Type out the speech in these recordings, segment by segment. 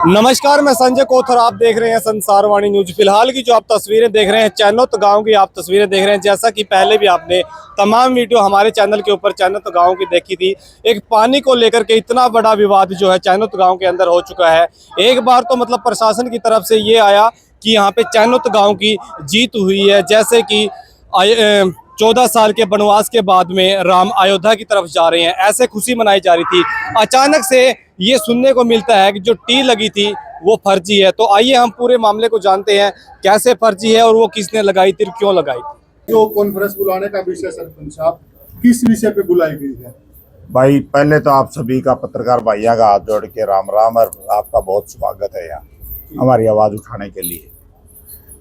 नमस्कार, मैं संजय कोथर। आप देख रहे हैं संसारवाणी न्यूज। फिलहाल की जो आप तस्वीरें देख रहे हैं, चैनोत गांव की आप तस्वीरें देख रहे हैं। जैसा कि पहले भी आपने तमाम वीडियो हमारे चैनल के ऊपर चैनोत गांव की देखी थी। एक पानी को लेकर के इतना बड़ा विवाद जो है चैनोत गांव के अंदर हो चुका है। एक बार तो मतलब प्रशासन की तरफ से ये आया कि यहाँ पे चैनोत गाँव की जीत हुई है, जैसे कि 14 साल के वनवास के बाद में राम अयोध्या की तरफ जा रहे हैं, ऐसे खुशी मनाई जा रही थी। अचानक से ये सुनने को मिलता है कि जो टी लगी थी वो फर्जी है। तो आइए हम पूरे मामले को जानते हैं, कैसे फर्जी है और वो किसने लगाई थी, क्यों लगाई थी। जो कॉन्फ्रेंस बुलाने का विषय सरपंच साहब, किस विषय पे बुलाई गई है? भाई, पहले तो आप सभी का, पत्रकार भाइयों का हाथ जोड़ के राम राम और आपका बहुत स्वागत है यहाँ हमारी आवाज़ उठाने के लिए।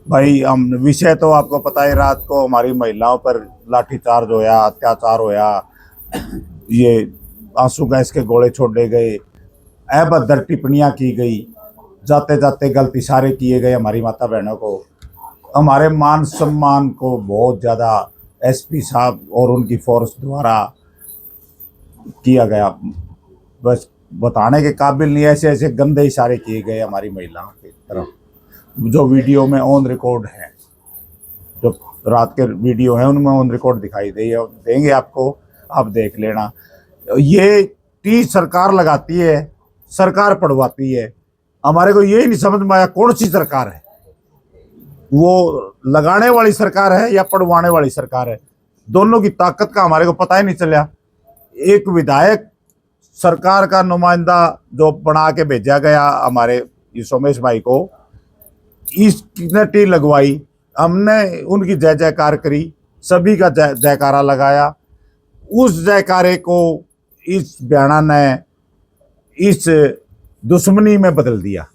भाई, हम विषय तो आपको पता है, रात को हमारी महिलाओं पर लाठीचार्ज होया, अत्याचार होया, ये आंसू गैस के गोले छोड़े गए, अभद्र टिप्पणियाँ की गई, जाते जाते गलत इशारे किए गए हमारी माता बहनों को। हमारे मान सम्मान को बहुत ज़्यादा एसपी साहब और उनकी फोर्स द्वारा किया गया, बस बताने के काबिल नहीं। ऐसे ऐसे गंदे इशारे किए गए हमारी महिलाओं की तरफ, जो वीडियो में ऑन रिकॉर्ड है, जो रात के वीडियो हैं उनमें ऑन रिकॉर्ड दिखाई देंगे आपको, आप देख लेना। ये टी सरकार लगाती है, सरकार पढ़वाती है। हमारे को यही नहीं समझ में आया कौन सी सरकार है, वो लगाने वाली सरकार है या पढ़वाने वाली सरकार है। दोनों की ताकत का हमारे को पता ही नहीं चला। एक विधायक सरकार का नुमाइंदा जो बना के भेजा गया हमारे सोमेश भाई को, इसने टी लगवाई, हमने उनकी जय जयकार करी, सभी का जयकारा लगाया। उस जयकारे को इस बयाना ने इस दुश्मनी में बदल दिया।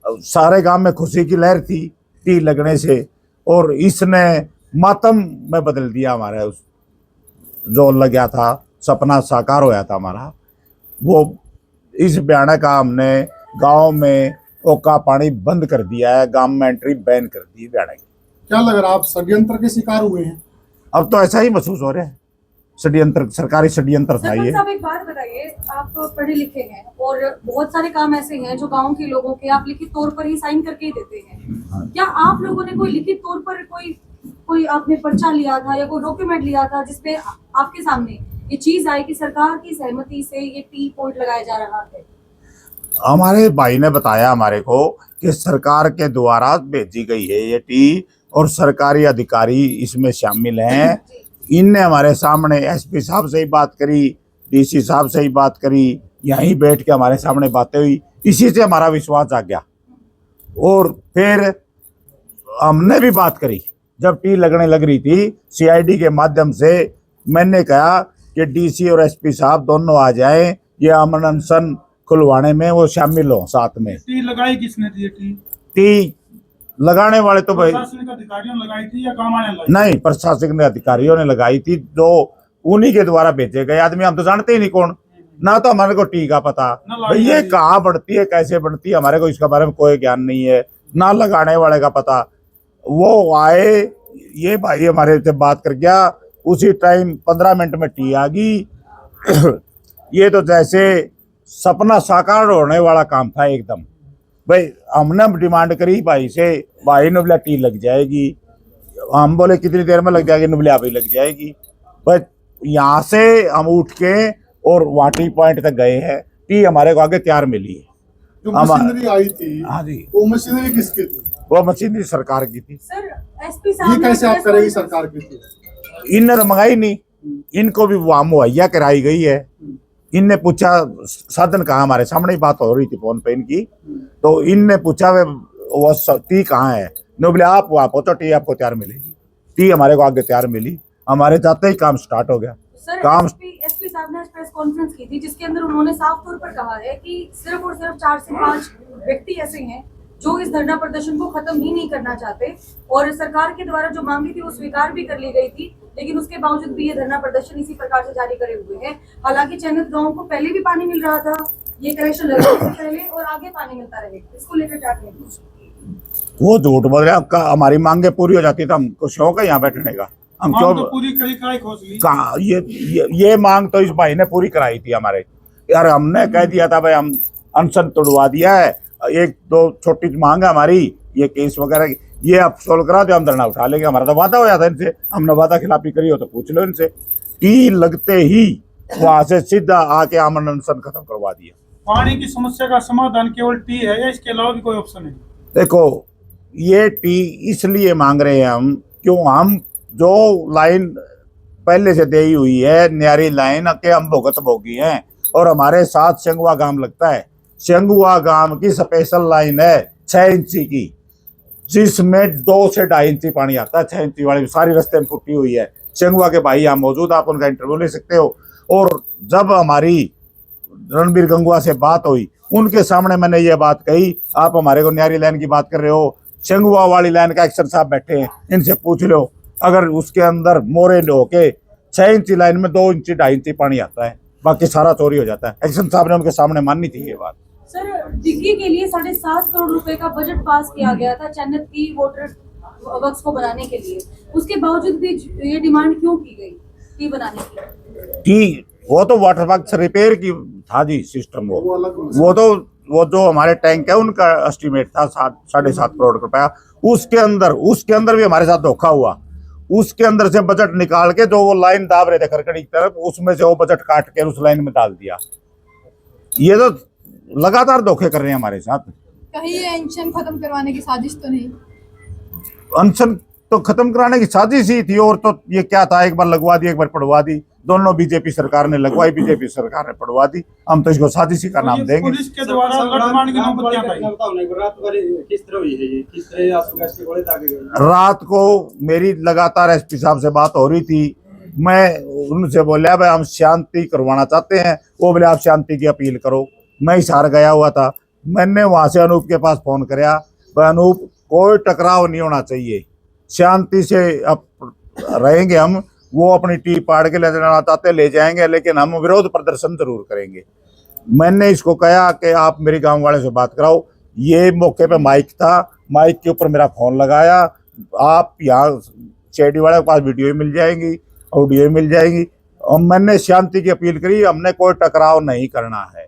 सारे गांव में खुशी की लहर थी टी लगने से, और इसने मातम में बदल दिया। हमारे उस जो लग गया था, सपना साकार होया था हमारा, वो इस बयाना का हमने गांव में ओका पानी बंद कर दिया है, गांव में एंट्री बैन कर दी बयाना की। क्या लग रहा है, आप षड्यंत्र के शिकार हुए हैं? अब तो ऐसा ही महसूस हो रहा है, षड्यंत्र, सरकारी षड्यंत्र था ये। साहब, एक बात बताइए, आप पढ़े लिखे हैं और बहुत सारे काम ऐसे हैं जो गांव के लोगों के आप लिखित तौर पर ही साइन करके ही देते हैं। क्या आप लोगों ने कोई लिखित तौर पर कोई आपने पर्चा लिया था या कोई डॉक्यूमेंट लिया था जिसपे आपके सामने ये चीज आई कि सरकार की सहमति से ये टी पॉइंट लगाया जा रहा है? हमारे भाई ने बताया हमारे को कि सरकार के द्वारा भेजी गई है ये टी, और सरकारी अधिकारी इसमें शामिल हैं। इनने हमारे सामने एसपी साहब से ही बात करी, डीसी साहब से ही बात करी, यहीं बैठ के हमारे सामने बातें हुई। इसी से हमारा विश्वास जाग गया। और फिर हमने भी बात करी, जब टी लगने लग रही थी, सीआईडी के माध्यम से मैंने कहा कि डीसी और एसपी साहब दोनों आ जाएं, ये अमन अनशन खुलवाने में वो शामिल हो साथ में। टी लगाई किसने थी? टी लगाने वाले तो भाई प्रशासनिक अधिकारियों ने लगाई थी या गांव वाले ने लगाई? नहीं, प्रशासनिक अधिकारियों ने लगाई थी, जो उन्हीं के द्वारा भेजे गए आदमी। हम तो जानते ही नहीं कौन, ना तो हमारे को टी का पता, भाई ये कहाँ बढ़ती है, कैसे बढ़ती है, हमारे को इसके बारे में कोई ज्ञान नहीं है, ना लगाने वाले का पता। वो आए, ये भाई हमारे से बात कर गया, उसी टाइम 15 मिनट में टी आ गई। ये तो जैसे सपना साकार होने वाला काम था एकदम। भाई, हमने डिमांड करी भाई से, भाई ने बोला टी लग जाएगी। हम बोले कितनी देर में लग जाएगी, ने बोले अभी लग जाएगी। बस यहाँ से हम उठ के और वहाँ टी पॉइंट तक गए हैं, टी हमारे को आगे तैयार मिली है। जो मशीनरी आई थी, हाँ जी, वो मशीनरी किसकी थी? वो मशीनरी सरकार की थी। सर, एसपी साहब ये कैसे आप करेंगे सरकार की थी? इनने तो मंगाई नहीं, इनको भी वहाँ मुहैया कराई गई है। इनने पूछा, साधन कहाँ, हमारे सामने ही बात हो रही थी फोन पे इनकी, तो इनने पूछा वो टी कहाँ है, नो बोले आप वहाँ पहुँचो, टी आपको तैयार मिलेगी। टी हमारे को आगे तैयार मिली, हमारे जाते ही काम स्टार्ट हो गया। सर, काम एसपी साहब ने प्रेस कॉन्फ्रेंस की थी जिसके अंदर उन्होंने साफ तौर पर कहा है कि सिर्फ और सिर्फ 4 से 5 व्यक्ति ऐसे हैं जो इस धरना प्रदर्शन को खत्म ही नहीं करना चाहते, और सरकार के द्वारा जो मांगी थी वो स्वीकार भी कर ली गई थी, लेकिन उसके बावजूद भी ये धरना प्रदर्शन इसी प्रकार से जारी करे हुए हैं। हालांकि चैनत गांव को पहले भी पानी मिल रहा था, ये कनेक्शन लगने से पहले, और आगे पानी मिलता रहेगा। इसको लेकर क्या कहेंगे? वो झूठ बोल रहे हैं। हमारी मांगे पूरी हो जाती तो हमको शौक है यहाँ बैठने का। हम क्यों तो पूरी कराई खोज ली। कहाँ ये मांग तो इस भाई ने पूरी कराई थी हमारे यार। हमने कह दिया था भाई हम अनशन तोड़वा दिया है, एक दो छोटी मांग है हमारी, ये केस वगैरह की, ये आप सोल्व करा दो, हम धरना उठा लेंगे। हमारा तो वादा हो जाता है इनसे, हमने वादा खिलाफी करी हो तो पूछ लो इनसे। टी लगते ही वहां से सीधा आके आमरण अनशन खत्म करवा दिया। पानी की समस्या का समाधान केवल टी है या इसके अलावा भी कोई ऑप्शन है? देखो, ये टी इसलिए मांग रहे हैं हम, क्यों, हम जो लाइन पहले से दी हुई है न्यारी लाइन के हम भुगत भोगी हैं, और हमारे साथ शेंगुआ गांव लगता है। शेंगुआ गांव की स्पेशल लाइन है 6 इंची की, जिसमें 2 से 2.5 इंची पानी आता है। 6 इंची वाली सारी रास्ते में फुटी हुई है। शेंगुआ के भाई यहाँ मौजूद, आप उनका इंटरव्यू ले सकते हो। और जब हमारी रणबीर गंगुआ से बात हुई, उनके सामने मैंने ये बात कही, आप हमारे को न्यारी लाइन की बात कर रहे हो, शेंगुआ वाली लाइन का एक्शन साहब बैठे हैं, इनसे पूछ लो। अगर उसके अंदर मोरे होके 6 इंची लाइन में 2 इंची 2.5 इंची पानी आता है, बाकी सारा चोरी हो जाता है। एक्शन साहब ने उनके सामने माननी थी ये बात। सर, डिग्गी के लिए 7.5 करोड़ रुपए का बजट पास किया गया था चन्नत की वोटर वर्क्स को बनाने के लिए, उसके बावजूद भी ये डिमांड क्यों की गई टी बनाने की? वो तो वाटर वर्क्स रिपेयर की था जी सिस्टम। वो जो हमारे टैंक है उनका एस्टीमेट था 7.5 करोड़ रुपया। उसके अंदर भी हमारे साथ धोखा हुआ। उसके अंदर से बजट निकाल के जो वो लाइन दाब रहे थे खरकड़ी की तरफ, उसमें से वो बजट काट के उस लाइन में डाल दिया। ये तो लगातार धोखे कर रहे हैं हमारे साथ। कहीं ये अनशन खत्म करवाने की साजिश तो नहीं? अनशन तो खत्म कराने की साजिश ही थी, और तो ये क्या था, एक बार लगवा दी, एक बार पढ़वा दी। दोनों बीजेपी सरकार ने लगवाई, बीजेपी सरकार ने पढ़वा दी। हम तो इसको साजिश ही का नाम देंगे। पुलिस के द्वारा लूटमार की नौबत क्या आई? रात को मेरी लगातार एसपी साहब से बात हो रही थी। मैं उनसे बोला भाई हम शांति करवाना चाहते हैं, वो बोले आप शांति की अपील करो। मैं हिसार गया हुआ था, मैंने वहां से अनूप के पास फोन कराया, भाई अनूप कोई टकराव नहीं होना चाहिए, शांति से अब रहेंगे हम। वो अपनी टी पाड़ के ले जाना चाहते ले जाएंगे, लेकिन हम विरोध प्रदर्शन जरूर करेंगे। मैंने इसको कहा कि आप मेरे गांव वाले से बात कराओ। ये मौके पे माइक था, माइक के ऊपर मेरा फोन लगाया। आप यहाँ चेडी वाले के पास वीडियो ही मिल जाएंगी, ऑडियो ही मिल जाएगी। और मैंने शांति की अपील करी, हमने कोई टकराव नहीं करना है।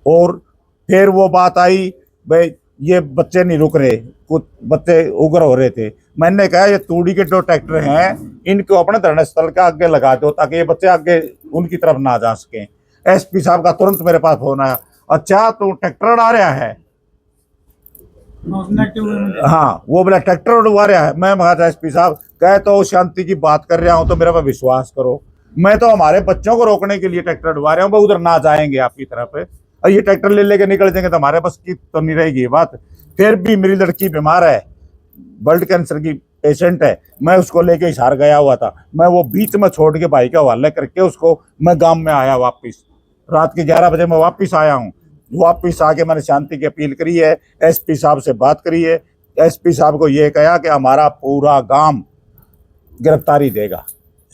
और फिर वो बात आई, भाई ये बच्चे नहीं रुक रहे, कुछ बच्चे उग्र हो रहे थे। मैंने कहा ये तूड़ी के 2 ट्रैक्टर हैं, इनको अपने धरना स्थल के आगे लगा दो ताकि ये बच्चे आगे उनकी तरफ ना जा सकें। एसपी साहब का तुरंत मेरे पास फोन आया, अच्छा तो ट्रैक्टर उड़ा रहा है? हाँ, वो बोला ट्रैक्टर उड़वा रहा है। मैं कहा एसपी साहब कहे तो शांति की बात कर रहा हूँ, तो मेरे पर विश्वास करो। मैं तो हमारे बच्चों को रोकने के लिए ट्रैक्टर उड़वा रहा हूँ, वो उधर ना जाएंगे आपकी तरफ। और ये ट्रैक्टर ले लेके निकल जाएंगे तो हमारे बस की तो नहीं रहेगी ये बात। फिर भी मेरी लड़की बीमार है, ब्लड कैंसर की पेशेंट है, मैं उसको लेके हिसार गया हुआ था। मैं वो बीच में छोड़ के भाई का हवाले करके उसको मैं गांव में आया वापस। रात के 11 बजे मैं वापस आया हूँ। वापस आके मैंने शांति की अपील करी है, एसपी साहब से बात करी है। एसपी साहब को ये कहा कि हमारा पूरा गांव गिरफ्तारी देगा,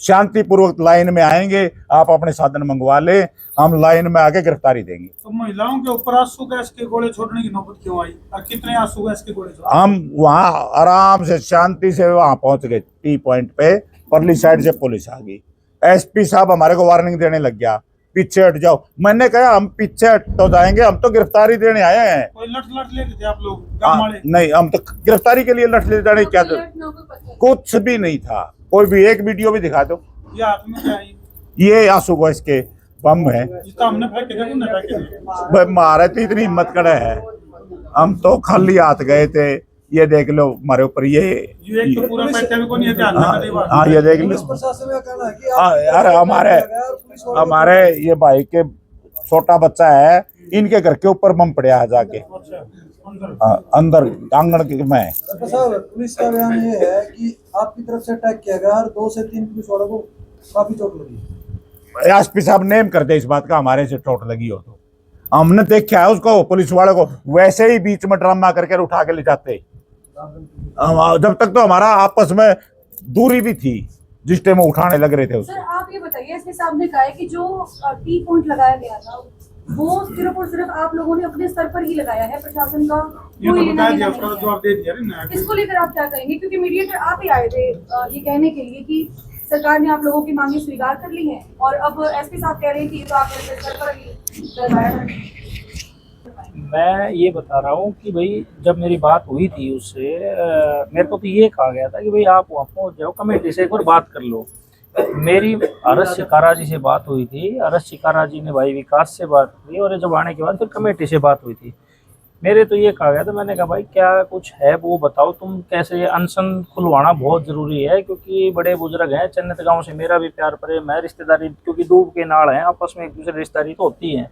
शांतिपूर्वक लाइन में आएंगे, आप अपने साधन मंगवा ले, हम लाइन में आके गिरफ्तारी देंगे। तो महिलाओं के ऊपर आंसू गैस के गोले छोड़ने की नौबत क्यों आई और कितने आंसू गैस के गोले छोड़े? हम वहाँ आराम से शांति से वहाँ पहुंच गए टी पॉइंट पे, परली साइड से पुलिस आ गई। एसपी साहब हमारे को वार्निंग देने लग गया, पीछे हट जाओ। मैंने कहा हम पीछे हट तो जाएंगे, हम तो गिरफ्तारी देने आए हैं। कोई लट लेते थे आप लोग गांव वाले? नहीं, हम तो गिरफ्तारी के लिए लट ले जाने क्या, कुछ भी नहीं था। कोई भी एक वीडियो भी दिखा दो। ये हाथ में क्या है? ये आंसू गैस के बम है। जितना हमने फेंके थे तुमने फेंके थे। मारे तो इतनी हिम्मत करे है, हम तो खाली हाथ गए थे। ये देख लो हमारे ऊपर ये एक तो पूरा पैसे भी को नहीं है ध्यान में। हाँ ये देख लो। यार हमारे ये भाई के छोटा बच्चा है, इनके घर के ऊपर बम पड़ा है जाके अंदर आंगन में। पुलिस का बयान ये है कि आपकी तरफ से अटैक किया गया और 2 से 3 पुलिस वालों को काफी चोट लगी। एसपी साहब नेम कर दे इस बात का, हमारे से चोट लगी हो तो। हमने देखा है उसको, पुलिस वाले को वैसे ही बीच में ड्रामा करके उठा के ले जाते। जब तक तो हमारा आपस में दूरी भी थी, जिस टाइम उठाने लग रहे थे उसको। सर आप ये बताइए, एसपी साहब ने कहा है कि जो टी पॉइंट लगाया गया था वो सिर्फ और सिर्फ आप लोगों ने अपने स्तर पर ही लगाया है, प्रशासन का ये कोई तो लेना बता देना दिया, नहीं उसका है। जवाब दे दिया ना। इसको लेकर आप क्या कहेंगे, क्योंकि मीडिएटर आप ही आए थे ये कहने के लिए कि सरकार ने आप लोगों की मांगे स्वीकार कर ली हैं, और अब एसपी साहब कह रहे हैं कि ये तो आपने स्तर पर ही लगाया है। मैं ये बता रहा हूँ कि भाई जब मेरी बात हुई थी उससे मेरे को तो ये कहा गया था कि भाई आप वहाँ पहुँच जाओ, कमेटी से एक बार बात कर लो। मेरी अरस शिकारा जी से बात हुई थी, अरस शिकारा जी ने भाई विकास से बात की और जब आने के बाद फिर कमेटी से बात हुई थी। मेरे तो ये कहा गया था, मैंने कहा भाई क्या कुछ है वो बताओ, तुम कैसे अनशन खुलवाना बहुत ज़रूरी है क्योंकि बड़े बुजुर्ग हैं। चन्नत गांव से मेरा भी प्यार प्रेम है, रिश्तेदारी क्योंकि दूब के नाड़ हैं, आपस में एक दूसरे रिश्तेदारी तो होती है।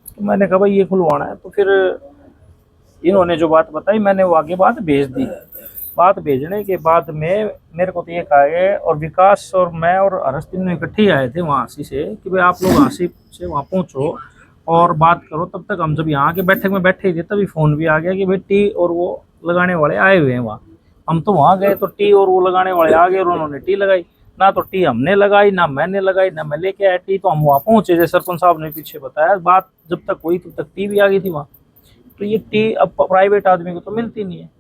तो मैंने कहा भाई ये खुलवाना है। तो फिर इन्होंने जो बात बताई मैंने वो आगे बात भेज दी। बात भेजने के बाद में मेरे को तो ये कहा गया, और विकास और मैं और हर्ष तीनों इकट्ठे आए थे वहाँ हंसी से कि भाई आप लोग हंसी से वहाँ पहुँचो और बात करो। तब तक हम जब यहाँ के बैठक में बैठे थे तभी फ़ोन भी आ गया कि भाई टी और वो लगाने वाले आए हुए हैं वहाँ। हम तो वहाँ गए तो टी और वो लगाने वाले आ गए और उन्होंने टी लगाई। ना तो टी हमने लगाई, ना मैंने लगाई, ना मैं लेके आया टी। तो हम वहाँ पहुँचे, जैसे सरपंच साहब ने पीछे बताया, बात जब तक हुई तब तक टी भी आ गई थी वहाँ। तो ये टी अब प्राइवेट आदमी को तो मिलती नहीं है।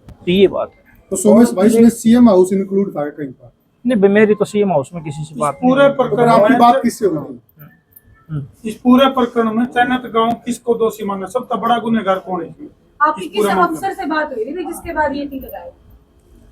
तो ये बात है। तो सोमेश भाई इसमें सीएम हाउस इंक्लूड था कहीं पर? नहीं, मेरी तो सीएम हाउस में किसी से बात नहीं पूरे हुई। तो फिर प्रकरण आपकी बात में किससे हुई? इस पूरे प्रकरण में चन्नत गांव किसको दोषी माना, सबसे बड़ा गुनहगार कौन है? आपकी किस अफसर से बात हुई थी जिसके बाद ये टी लगाई?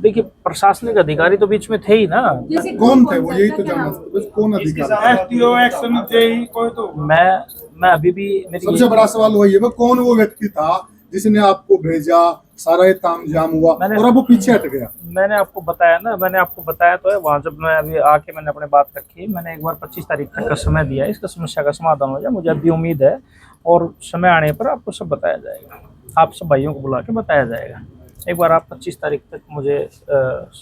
देखिए प्रशासनिक अधिकारी तो बीच में थे ही ना। जैसे कौन थे वो, यही तो क्या जानना नाम? था, बस कौन अधिकारी? एसटीओ एक्शन जेई कोई तो मैं अभी भी मेरी सबसे बड़ा सवाल वही है, वो कौन वो व्यक्ति था जिसने आपको भेजा, सारा ये तामझाम हुआ और अब वो पीछे हट गया? मैंने आपको बताया ना, मैंने आपको बताया तो है वहाँ जब मैं अभी आके मैंने अपने बात रखी। मैंने एक बार 25 तारीख तक का समय दिया है, इसका समस्या का समाधान हो जाए। मुझे अभी उम्मीद है और समय आने पर आपको सब बताया जाएगा, आप सब भाइयों को बुला के बताया जाएगा। एक बार आप 25 तारीख तक मुझे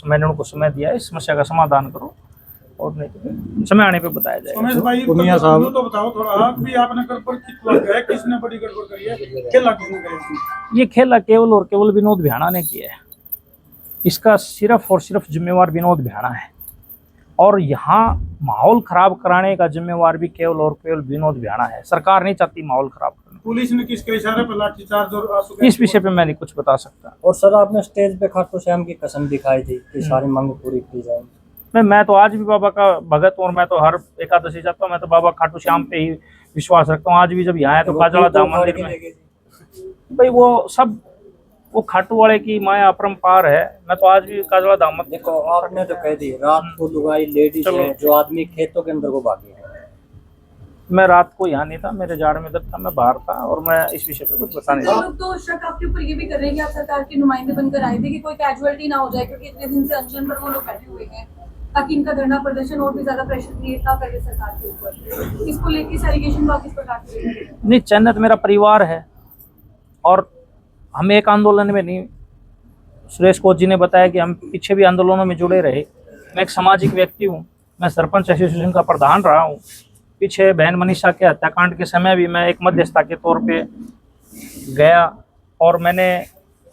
मैंने उनको समय दिया है, इस समस्या का समाधान करो और नहीं तो फिर समय आने पे बताया जाएगा। सोमेश भाई तो बताओ थोड़ा, आप भी आपने गड़बड़ किया है, किसने बड़ी गड़बड़ करी है, खेला किसने करी है? ये खेला केवल और केवल विनोद भ्याणा ने किया है। इसका सिर्फ और सिर्फ जिम्मेवार विनोद भ्याणा है और यहाँ माहौल खराब कराने का जिम्मेवार भी केवल और केवल विनोद भ्याणा है। सरकार नहीं चाहती माहौल खराब करना। पुलिस ने किसके इशारे पर लाठीचार्ज और आंसू गैस इस विषय पे मैं नहीं कुछ बता सकता। और सर आपने स्टेज पे खाटू श्याम की कसम दिखाई थी कि सारी मांग पूरी की जाएगी। मैं तो आज भी बाबा का भगत हूँ और मैं तो हर एकादशी जाता हूँ। मैं तो बाबा खाटू श्याम पे ही विश्वास रखता हूँ। आज भी जब यहाँ आया तो काजला धाम मंदिर में भाई वो सब वो खाटू वाले की माया अपरंपार है। मैं तो आज भी काजला धाम देखो आपने तो कह दी रात को लुगाई लेडीज है जो आदमी खेतों के अंदर को भागे है। मैं रात को यहाँ नहीं था, मेरे जाड़ में था, मैं बाहर था और मैं इस विषय पे कुछ बता नहीं सकता। लोग तो शक आपके ऊपर ये भी कर रहे हैं कि आप सरकार के नुमाइंदे बनकर आए थे कि कोई कैजुअलिटी ना हो जाए, क्योंकि इतने दिन से अनशन पर वो लोग बैठे हुए हैं ताकि इनका धरना प्रदर्शन और भी ज्यादा प्रेशर क्रिएट ना करे सरकार के ऊपर। इसको लेकर इस एलिगेशन को आप किस प्रकार से? नहीं, चन्नत मेरा परिवार है और हम एक आंदोलन में नहीं। सुरेश कोच जी ने बताया कि हम पीछे भी आंदोलनों में जुड़े रहे। मैं एक सामाजिक व्यक्ति हूँ, मैं सरपंच एसोसिएशन का प्रधान रहा हूँ। पीछे बहन मनीषा के हत्याकांड के समय भी मैं एक मध्यस्थता के तौर पे गया और मैंने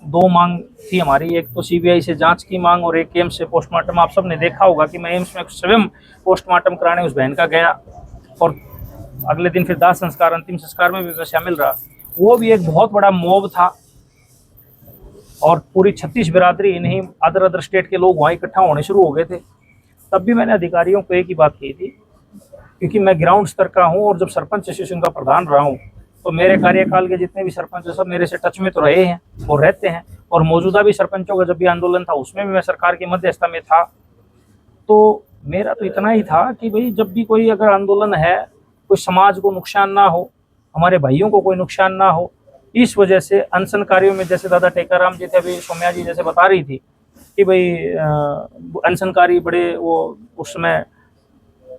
2 मांग थी हमारी, एक तो सीबीआई से जांच की मांग और एक एम्स से पोस्टमार्टम। आप सब ने देखा होगा कि मैं एम्स में स्वयं पोस्टमार्टम कराने उस बहन का गया और अगले दिन फिर दाह संस्कार, अंतिम संस्कार में भी मैं शामिल रहा। वो भी एक बहुत बड़ा मोब था और पूरी 36 बिरादरी, नहीं अदर स्टेट के लोग वहाँ इकट्ठा होने शुरू हो गए थे। तब भी मैंने अधिकारियों को एक ही बात कही थी, क्योंकि मैं ग्राउंड स्तर का हूँ और जब सरपंच एसोसिएशन का प्रधान रहा हूँ तो मेरे कार्यकाल के जितने भी सरपंच सब मेरे से टच में तो रहे हैं और रहते हैं। और मौजूदा भी सरपंचों का जब भी आंदोलन था उसमें भी मैं सरकार की मध्यस्थता में था। तो मेरा तो इतना ही था कि भाई जब भी कोई अगर आंदोलन है, कोई समाज को नुकसान ना हो, हमारे भाइयों को कोई नुकसान ना हो, इस वजह से अनशनकारियों में जैसे दादा टेकाराम जी थे, अभी सौम्या जी जैसे बता रही थी कि भाई अनशनकारी बड़े वो उस समय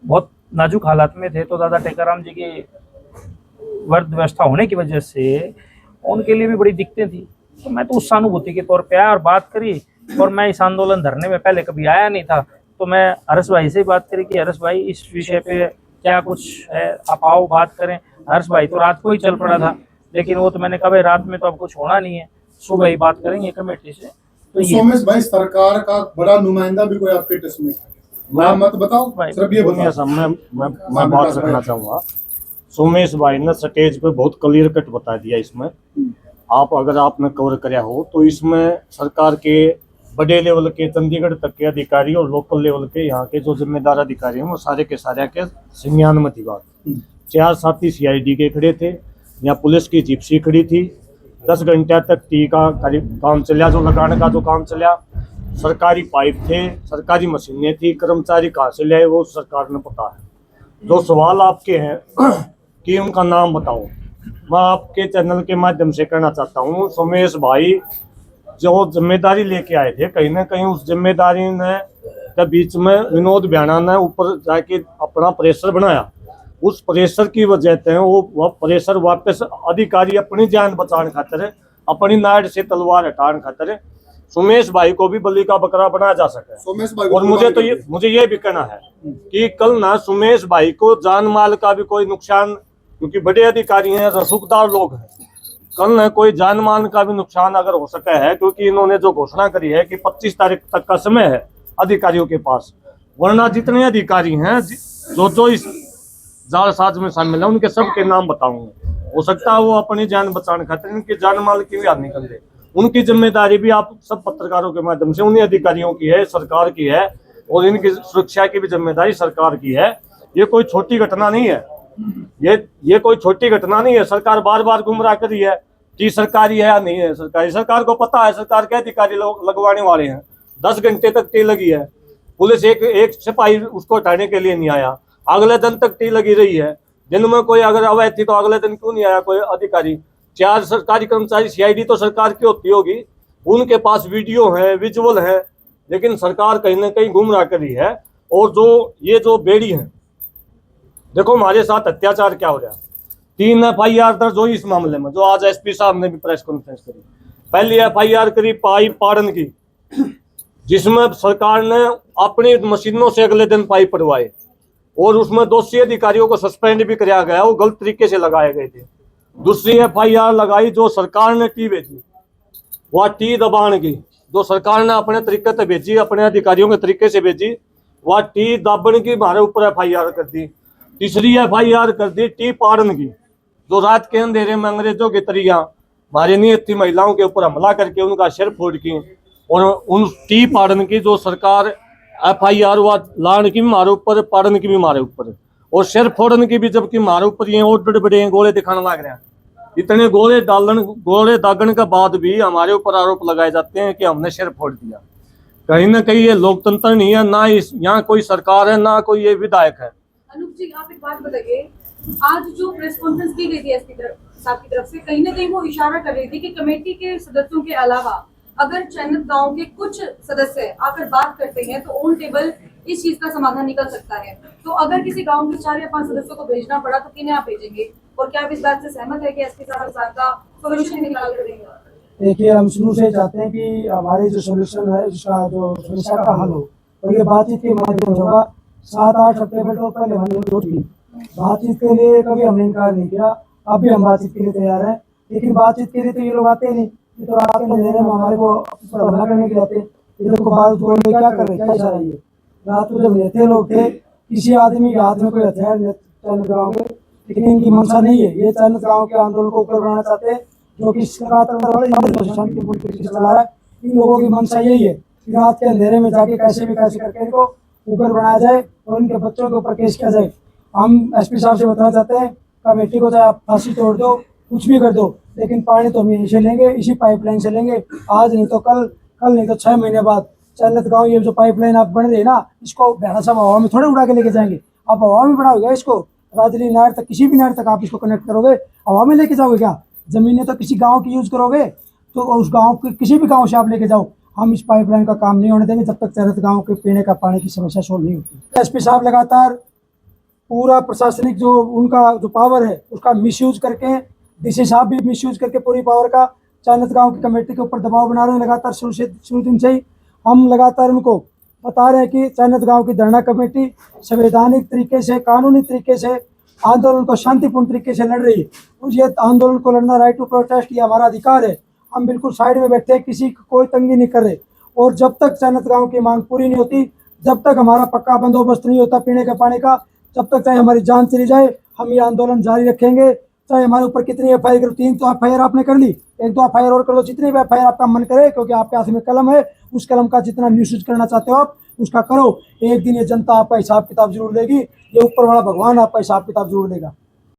बहुत नाजुक हालात में थे। तो दादा टेकाराम जी की वर्द व्यवस्था होने की वजह से उनके लिए भी बड़ी दिक्कतें थी। तो मैं तो उस सहानुभूति के तौर पे आया और बात करी। और मैं इस आंदोलन धरने में पहले कभी आया नहीं था, तो मैं हर्ष भाई से बात करी कि हर्ष भाई इस विषय पे क्या कुछ है, आप आओ बात करें। हर्ष भाई तो रात को ही चल पड़ा था, लेकिन वो तो मैंने कहा भाई रात में तो अब कुछ होना नहीं है, सुबह ही बात करेंगे कमेटी से। तो सोमेश भाई सरकार का बड़ा नुमाइंदा भी कोई आपके टच में है? नाम मत बताओ, सिर्फ ये बताओ। मैं बात रखना चाहूँगा। सोमेश भाई ने स्टेज पे बहुत क्लियर कट बता दिया। इसमें अगर आपने कवर कराया हो तो इसमें सरकार के बड़े लेवल के चंडीगढ़ तक के अधिकारी और लोकल लेवल के यहाँ के जो जिम्मेदार अधिकारी हैं वो सारे के सारे के संज्ञान में थी बात। 4 साथी CID के खड़े थे, यहाँ पुलिस की जिप्सी खड़ी थी, 10 घंटे तक टी का काम चला, जो लगाने का जो काम चला। सरकारी पाइप थे, सरकारी मशीनें थी, कर्मचारी कहाँ से ले आए वो सरकार ने पता है। जो सवाल आपके हैं कि उनका नाम बताओ, मैं आपके चैनल के माध्यम से कहना चाहता हूँ, सोमेश भाई जो जिम्मेदारी लेके आए थे, कहीं ना कहीं उस जिम्मेदारी ने के बीच में विनोद भ्याणा ने ऊपर जाके अपना प्रेशर बनाया। उस प्रेशर की वजह से वो प्रेशर वापस अधिकारी अपनी जान बचाने खातिर, अपनी नाड़ से तलवार हटाने खातिर सोमेश भाई को भी बलि का बकरा बनाया जा सके। सोमेश भाई और मुझे ये भी कहना है कि कल ना सोमेश भाई को जान माल का भी कोई नुकसान, क्योंकि बड़े अधिकारी हैं, रसूखदार लोग हैं, कल न कोई जान माल का भी नुकसान अगर हो सका है, क्योंकि इन्होंने जो घोषणा करी है कि 25 तारीख तक का समय है अधिकारियों के पास, वरना जितने अधिकारी हैं जो इस जालसाज में शामिल है उनके सबके नाम बताऊंगा। हो सकता है वो अपनी जान बचाने खातिर इनकी जान माल की भी हानि निकल दे। उनकी जिम्मेदारी भी आप सब पत्रकारों के माध्यम से उन्हीं अधिकारियों की है, सरकार की है, और इनकी सुरक्षा की भी जिम्मेदारी सरकार की है। ये कोई छोटी घटना नहीं है, ये कोई छोटी घटना नहीं है। सरकार बार बार गुमराह करी है कि सरकारी है या नहीं है सरकारी। सरकार को पता है, सरकार के अधिकारी लोग लगवाने वाले हैं। 10 घंटे तक टी लगी है, पुलिस एक सिपाही उसको हटाने के लिए नहीं आया, अगले दिन तक टी लगी रही है। दिन में कोई अगर अवैध थी तो अगले दिन क्यों नहीं आया कोई अधिकारी? 4 सरकारी कर्मचारी, CID तो सरकार की होती होगी, उनके पास वीडियो है, विजुअल है, लेकिन सरकार कहीं ना कहीं गुमराह करी है। और जो बेड़ी है, देखो हमारे साथ अत्याचार क्या हो रहा है। 3 FIR दर्ज हुई इस मामले में, जो आज SP साहब ने भी प्रेस कॉन्फ्रेंस करी। पहली FIR करी पाइप पाड़न की, जिसमें सरकार ने अपनी मशीनों से अगले दिन पाइप पड़वाए, और उसमें दोषी अधिकारियों को सस्पेंड भी कराया गया, वो गलत तरीके से लगाए गए थे। दूसरी FIR लगाई जो सरकार ने टी भेजी, वह टी दबाने की, जो सरकार ने अपने तरीके से भेजी, अपने अधिकारियों के तरीके से भेजी, वह टी दाबने की हमारे ऊपर FIR कर दी। तीसरी FIR कर दी टी पाड़न की, जो रात के अंधेरे में अंग्रेजों की तरिया हमारी नियत महिलाओं के ऊपर हमला करके उनका सिर फोड़ की, और उन टी पाड़न की जो सरकार FIR हुआ लाने की भी हमारे ऊपर, पाड़न की भी हमारे ऊपर, और सिर फोड़न की भी, जबकि हमारे ऊपर ये और बड़े बड़े गोले दिखाने लग रहे हैं। इतने गोले दागन के बाद भी हमारे ऊपर आरोप लगाए जाते हैं कि हमने सिर फोड़ दिया। कहीं ना कहीं ये लोकतंत्र नहीं है, ना यहाँ कोई सरकार है, ना कोई ये विधायक है। अनूप जी, आप एक बात बताइए, आज जो प्रेस कॉन्फ्रेंस की गई थी SP साहब की तरफ से, कहीं ना कहीं वो इशारा कर रही थी कि कमेटी के सदस्यों के अलावा अगर चयनित गांव के कुछ सदस्य आकर बात करते हैं तो ऑन टेबल इस चीज का समाधान निकल सकता है। तो अगर किसी गांव के 4 या 5 सदस्यों को भेजना पड़ा तो किन्हें आप भेजेंगे, और क्या आप इस बात से सहमत है कि SP साहब का सोल्यूशन निकाल कर देंगे? देखिए, हम शुरू से चाहते हैं कि हमारे जो सोल्यूशन है, इसका जो समस्या का हल हो, और ये बातचीत के माध्यम से होगा। 7-8 अक्टूबर को पहले हमने वोट की, बातचीत के लिए कभी हमने इनकार नहीं किया, अब भी हम बातचीत के लिए तैयार हैं। लेकिन बातचीत के लिए तो ये लोग आते नहीं, ये तो रात के अंधेरे में हमारे को हमला करने के लिए आते। ये लोग को बात जोड़ में क्या कर रहे, क्या इशारा? ये रात को जब रहते लोग थे, किसी आदमी के हाथ में कोई हथियार चयनित गाँव के, लेकिन इनकी मंशा नहीं है। ये चयनित गाँव के आंदोलन को ऊपर बनाना चाहते हैं, जो कि शांतिपूर्ण तरीके से चला रहा है। इन लोगों की मंशा यही है कि रात के अंधेरे में जाके कैसे भी कैसे करके इनको ऊपर बनाया जाए और इनके बच्चों के ऊपर केस किया जाए। हम SP साहब से बताना चाहते हैं, कमेटी को चाहे आप फांसी तोड़ दो, कुछ भी कर दो, लेकिन पानी तो हम यहीं से लेंगे, इसी पाइपलाइन से लेंगे। आज नहीं तो कल नहीं तो 6 महीने बाद चयनित गाँव, ये जो पाइपलाइन आप बन रही है ना, इसको भैरा साहब हवा में थोड़े उड़ा के लेके जाएंगे। आप हवा में बढ़ाओगे इसको, राजली नहर तक, किसी भी नहर तक आप इसको कनेक्ट करोगे, हवा में लेके जाओगे क्या? जमीनें तो किसी गाँव की यूज करोगे, तो उस गाँव के किसी भी गाँव से आप लेके जाओ। हम इस पाइपलाइन का काम नहीं होने देंगे जब तक चयनित गाँव के पीने का पानी की समस्या सोल्व नहीं होती। SP साहब लगातार पूरा प्रशासनिक जो उनका जो पावर है उसका मिसयूज करके, DC साहब भी मिसयूज करके पूरी पावर का चयनित गाँव की कमेटी के ऊपर दबाव बना रहे हैं। लगातार शुरू दिन से ही हम लगातार उनको बता रहे हैं कि चयनित गाँव की धरना कमेटी संवैधानिक तरीके से, कानूनी तरीके से आंदोलन को शांतिपूर्ण तरीके से लड़ रही है। और ये आंदोलन को लड़ना, राइट टू प्रोटेस्ट, ये हमारा अधिकार है। हम बिल्कुल साइड में बैठे हैं, किसी को कोई तंगी नहीं कर रहे। और जब तक चयनित गाँव की मांग पूरी नहीं होती, जब तक हमारा पक्का बंदोबस्त नहीं होता पीने के पानी का, जब तक चाहे हमारी जान चली जाए, हम ये आंदोलन जारी रखेंगे। चाहे हमारे ऊपर कितनी FIR करो, 3 तो FIR आपने कर ली, 1-2 FIR और कर लो, जितनी भी FIR आपका मन करे, क्योंकि आपके हाथ में कलम है, उस कलम का जितना मिसयूज करना चाहते हो आप उसका करो। एक दिन ये जनता आपका हिसाब किताब जरूर देगी, ये ऊपर वाला भगवान आपका हिसाब किताब जरूर देगा।